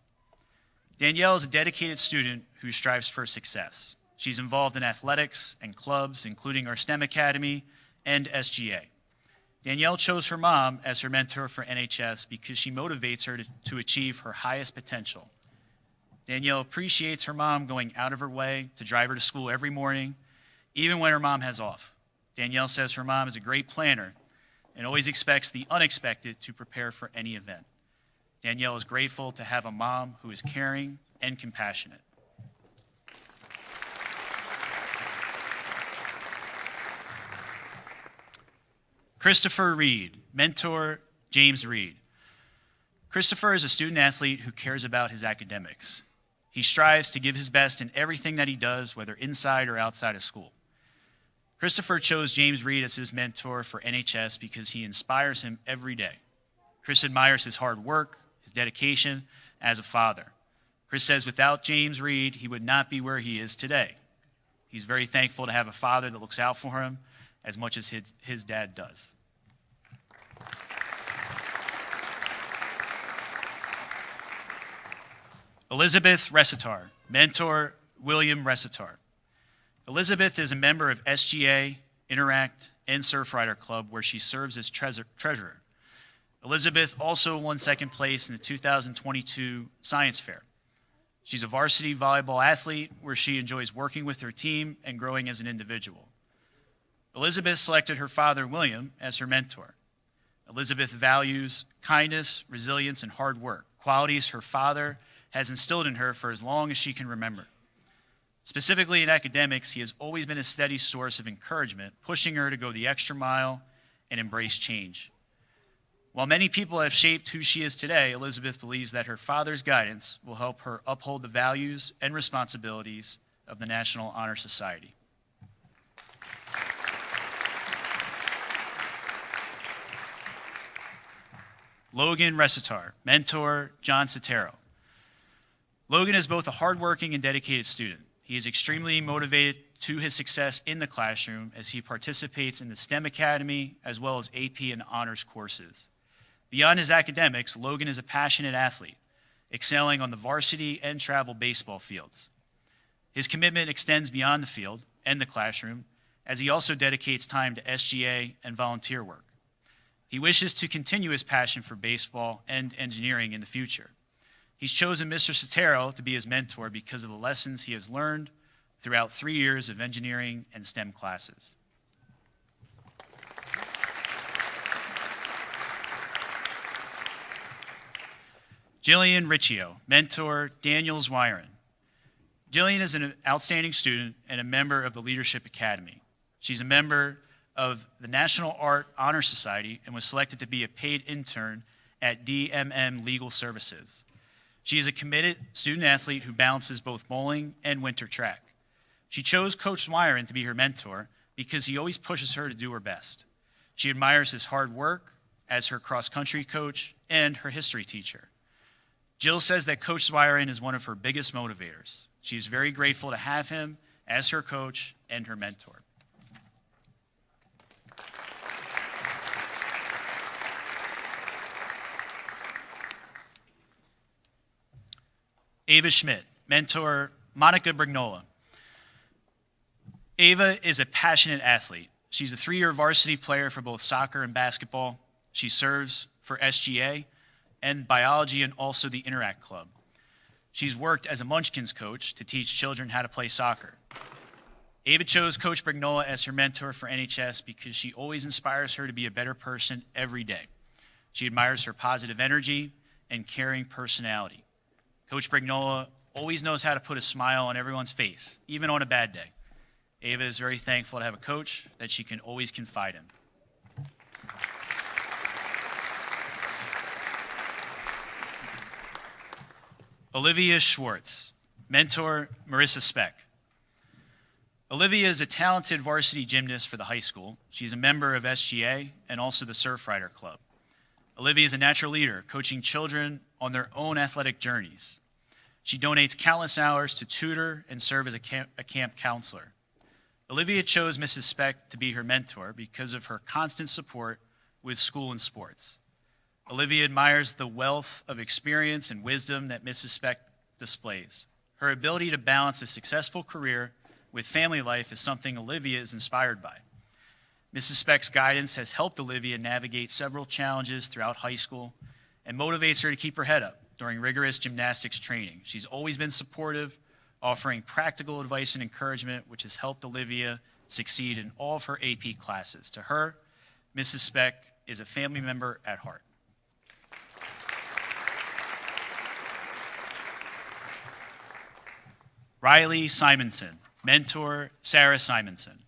Danielle is a dedicated student who strives for success. She's involved in athletics and clubs, including our STEM Academy and SGA. Danielle chose her mom as her mentor for NHS because she motivates her to achieve her highest potential. Danielle appreciates her mom going out of her way to drive her to school every morning, even when her mom has off. Danielle says her mom is a great planner and always expects the unexpected to prepare for any event. Danielle is grateful to have a mom who is caring and compassionate. Christopher Reed, mentor James Reed. Christopher is a student athlete who cares about his academics. He strives to give his best in everything that he does, whether inside or outside of school. Christopher chose James Reed as his mentor for NHS because he inspires him every day. Chris admires his hard work, his dedication as a father. Chris says without James Reed, he would not be where he is today. He's very thankful to have a father that looks out for him as much as his dad does. Elizabeth Resitar, mentor William Resitar. Elizabeth is a member of SGA, Interact, and Surfrider Club, where she serves as treasurer. Elizabeth also won second place in the 2022 Science Fair. She's a varsity volleyball athlete where she enjoys working with her team and growing as an individual. Elizabeth selected her father, William, as her mentor. Elizabeth values kindness, resilience, and hard work, qualities her father has instilled in her for as long as she can remember. Specifically in academics, he has always been a steady source of encouragement, pushing her to go the extra mile and embrace change. While many people have shaped who she is today, Elizabeth believes that her father's guidance will help her uphold the values and responsibilities of the National Honor Society. Logan Recitar, mentor, John Sotero. Logan is both a hardworking and dedicated student. He is extremely motivated to his success in the classroom as he participates in the STEM Academy as well as AP and honors courses. Beyond his academics, Logan is a passionate athlete, excelling on the varsity and travel baseball fields. His commitment extends beyond the field and the classroom, as he also dedicates time to SGA and volunteer work. He wishes to continue his passion for baseball and engineering in the future. He's chosen Mr. Sotero to be his mentor because of the lessons he has learned throughout 3 years of engineering and STEM classes. Jillian Riccio, mentor, Daniel Zwiren. Jillian is an outstanding student and a member of the Leadership Academy. She's a member of the National Art Honor Society and was selected to be a paid intern at DMM Legal Services. She is a committed student athlete who balances both bowling and winter track. She chose Coach Zwiren to be her mentor because he always pushes her to do her best. She admires his hard work as her cross-country coach and her history teacher. Jill says that Coach Zwiren is one of her biggest motivators. She is very grateful to have him as her coach and her mentor. Ava Schmidt, mentor, Monica Brignola. Ava is a passionate athlete. She's a 3-year varsity player for both soccer and basketball. She serves for SGA and biology and also the Interact Club. She's worked as a Munchkins coach to teach children how to play soccer. Ava chose Coach Brignola as her mentor for NHS because she always inspires her to be a better person every day. She admires her positive energy and caring personality. Coach Brignola always knows how to put a smile on everyone's face, even on a bad day. Ava is very thankful to have a coach that she can always confide in. Olivia Schwartz, mentor, Marissa Speck. Olivia is a talented varsity gymnast for the high school. She's a member of SGA and also the Surfrider Club. Olivia is a natural leader, coaching children on their own athletic journeys. She donates countless hours to tutor and serve as a camp counselor. Olivia chose Mrs. Speck to be her mentor because of her constant support with school and sports. Olivia admires the wealth of experience and wisdom that Mrs. Speck displays. Her ability to balance a successful career with family life is something Olivia is inspired by. Mrs. Speck's guidance has helped Olivia navigate several challenges throughout high school and motivates her to keep her head up during rigorous gymnastics training. She's always been supportive, offering practical advice and encouragement, which has helped Olivia succeed in all of her AP classes. To her, Mrs. Speck is a family member at heart. Riley Simonson, mentor, Sarah Simonson.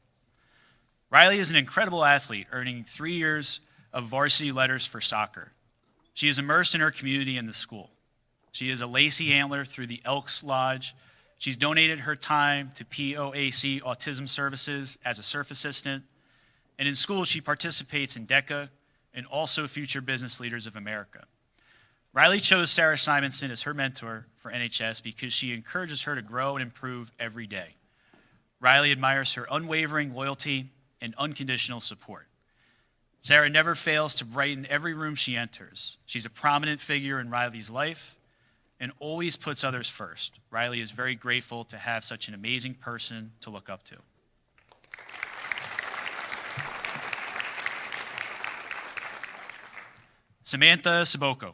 Riley is an incredible athlete, earning 3 years of varsity letters for soccer. She is immersed in her community and the school. She is a Lacey Antler through the Elks Lodge. She's donated her time to POAC Autism Services as a surf assistant. And in school, she participates in DECA and also Future Business Leaders of America. Riley chose Sarah Simonson as her mentor for NHS because she encourages her to grow and improve every day. Riley admires her unwavering loyalty and unconditional support. Sarah never fails to brighten every room she enters. She's a prominent figure in Riley's life and always puts others first. Riley is very grateful to have such an amazing person to look up to. Samantha Saboko,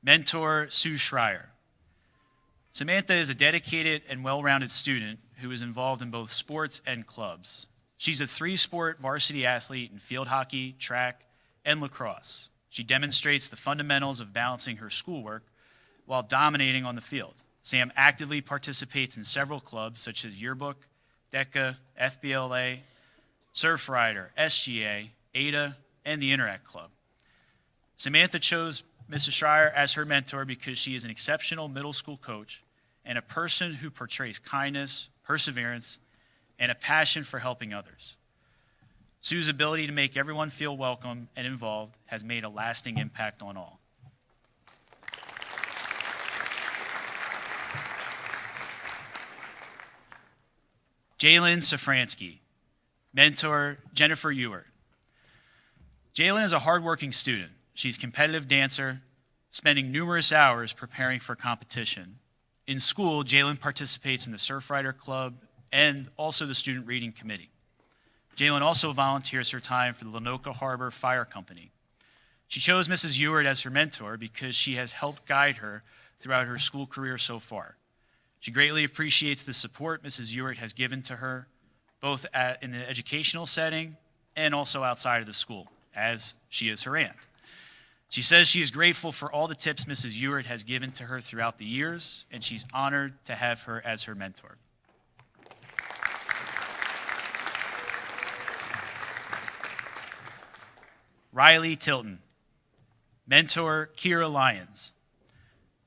mentor, Sue Schreier. Samantha is a dedicated and well-rounded student who is involved in both sports and clubs. She's a 3-sport varsity athlete in field hockey, track, and lacrosse. She demonstrates the fundamentals of balancing her schoolwork while dominating on the field. Sam actively participates in several clubs such as Yearbook, DECA, FBLA, Surfrider, SGA, ADA, and the Interact Club. Samantha chose Mrs. Schreier as her mentor because she is an exceptional middle school coach and a person who portrays kindness, perseverance, and a passion for helping others. Sue's ability to make everyone feel welcome and involved has made a lasting impact on all. Jalen Safransky, mentor Jennifer Ewart. Jalen is a hardworking student. She's a competitive dancer, spending numerous hours preparing for competition. In school, Jalen participates in the Surfrider Club and also the Student Reading Committee. Jalen also volunteers her time for the Lanoka Harbor Fire Company. She chose Mrs. Ewart as her mentor because she has helped guide her throughout her school career so far. She greatly appreciates the support Mrs. Ewart has given to her, both in the educational setting and also outside of the school, as she is her aunt. She says she is grateful for all the tips Mrs. Ewart has given to her throughout the years, and she's honored to have her as her mentor. Riley Tilton, mentor Kira Lyons.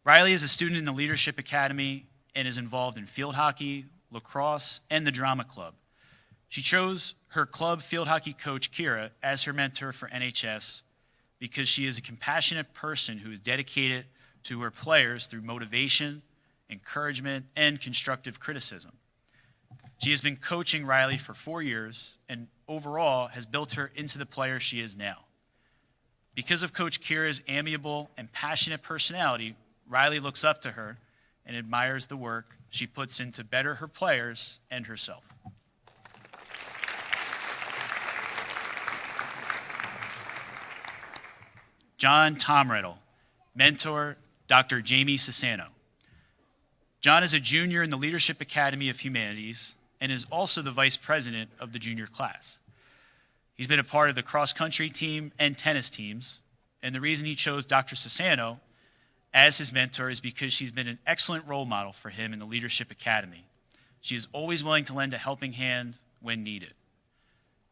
Riley is a student in the Leadership Academy and is involved in field hockey, lacrosse, and the drama club. She chose her club field hockey coach, Kira, as her mentor for NHS because she is a compassionate person who is dedicated to her players through motivation, encouragement, and constructive criticism. She has been coaching Riley for 4 years and overall has built her into the player she is now. Because of Coach Kira's amiable and passionate personality, Riley looks up to her and admires the work she puts in to better her players and herself. John Tomriddle, mentor Dr. Jamie Sassano. John is a junior in the Leadership Academy of Humanities and is also the vice president of the junior class. He's been a part of the cross-country team and tennis teams, and the reason he chose Dr. Sassano as his mentor is because she's been an excellent role model for him in the Leadership Academy. She is always willing to lend a helping hand when needed.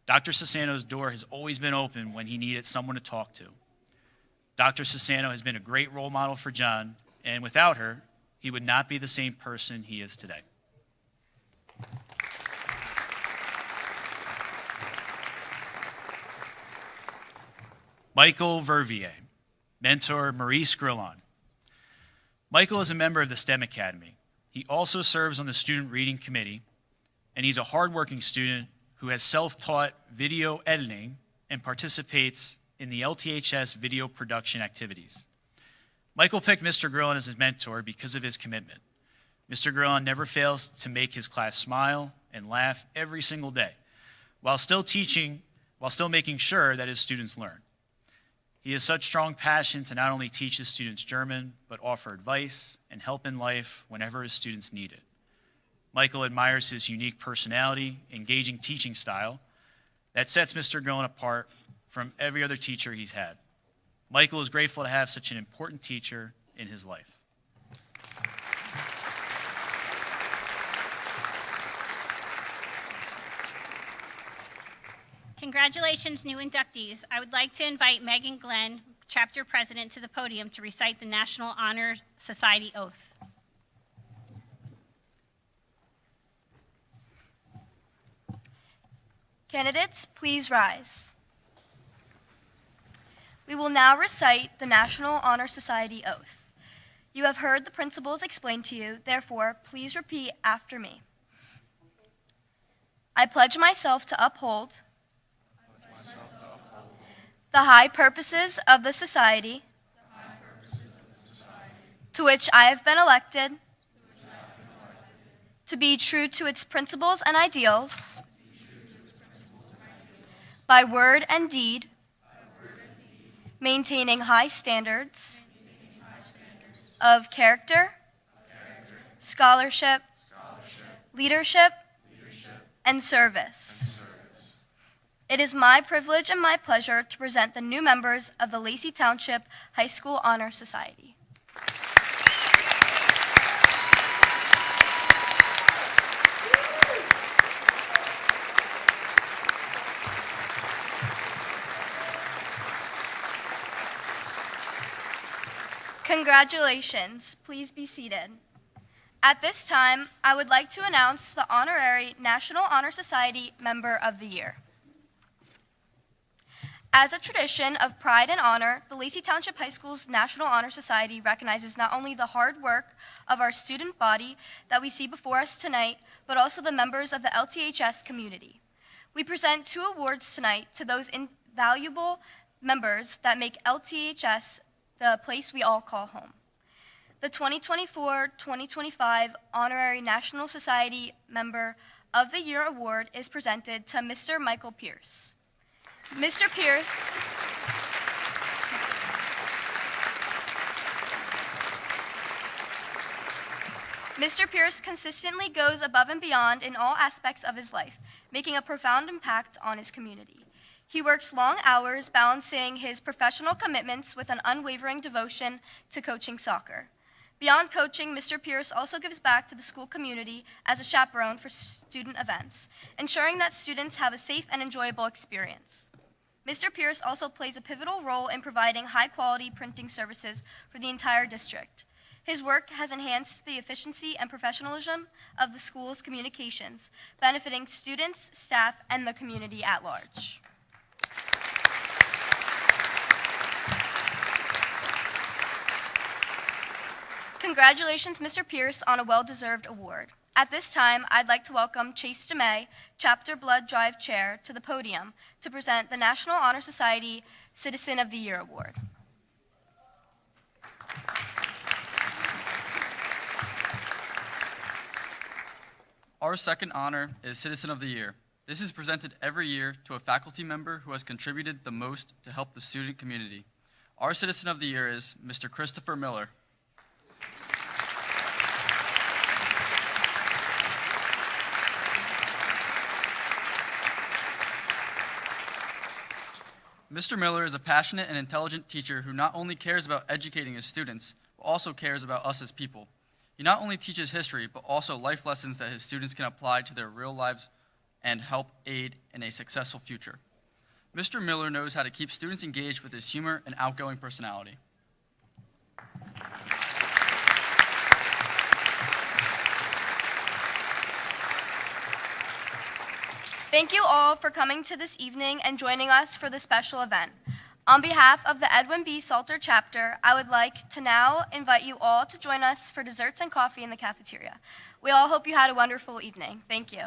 Dr. Sassano's door has always been open when he needed someone to talk to. Dr. Sassano has been a great role model for John, and without her, he would not be the same person he is today. Michael Vervier, mentor Maurice Grillon. Michael is a member of the STEM Academy. He also serves on the Student Reading Committee, and he's a hardworking student who has self-taught video editing and participates in the LTHS video production activities. Michael picked Mr. Grillon as his mentor because of his commitment. Mr. Grillon never fails to make his class smile and laugh every single day, while still making sure that his students learn. He has such strong passion to not only teach his students German, but offer advice and help in life whenever his students need it. Michael admires his unique personality, engaging teaching style that sets Mr. Grillon apart from every other teacher he's had. Michael is grateful to have such an important teacher in his life. Congratulations, new inductees. I would like to invite Megan Glenn, chapter president, to the podium to recite the National Honor Society oath. Candidates, please rise. We will now recite the National Honor Society oath. You have heard the principles explained to you, therefore, please repeat after me. I pledge myself to uphold the high purposes of the society to which I have been elected, to be true to its principles and ideals, by word and deed, maintaining high standards of character, scholarship, leadership, and service. It is my privilege and my pleasure to present the new members of the Lacey Township High School Honor Society. Congratulations. Please be seated. At this time, I would like to announce the honorary National Honor Society Member of the Year. As a tradition of pride and honor, the Lacey Township High School's National Honor Society recognizes not only the hard work of our student body that we see before us tonight, but also the members of the LTHS community. We present 2 awards tonight to those invaluable members that make LTHS the place we all call home. The 2024-2025 Honorary National Society Member of the Year Award is presented to Mr. Michael Pierce. Mr. Pierce consistently goes above and beyond in all aspects of his life, making a profound impact on his community. He works long hours, balancing his professional commitments with an unwavering devotion to coaching soccer. Beyond coaching, Mr. Pierce also gives back to the school community as a chaperone for student events, ensuring that students have a safe and enjoyable experience. Mr. Pierce also plays a pivotal role in providing high-quality printing services for the entire district. His work has enhanced the efficiency and professionalism of the school's communications, benefiting students, staff, and the community at large. Congratulations, Mr. Pierce, on a well-deserved award. At this time, I'd like to welcome Chase DeMay, Chapter Blood Drive Chair, to the podium to present the National Honor Society Citizen of the Year Award. Our second honor is Citizen of the Year. This is presented every year to a faculty member who has contributed the most to help the student community. Our Citizen of the Year is Mr. Christopher Miller. Mr. Miller is a passionate and intelligent teacher who not only cares about educating his students, but also cares about us as people. He not only teaches history, but also life lessons that his students can apply to their real lives and help aid in a successful future. Mr. Miller knows how to keep students engaged with his humor and outgoing personality. Thank you all for coming to this evening and joining us for this special event. On behalf of the Edwin B. Salter chapter, I would like to now invite you all to join us for desserts and coffee in the cafeteria. We all hope you had a wonderful evening. Thank you.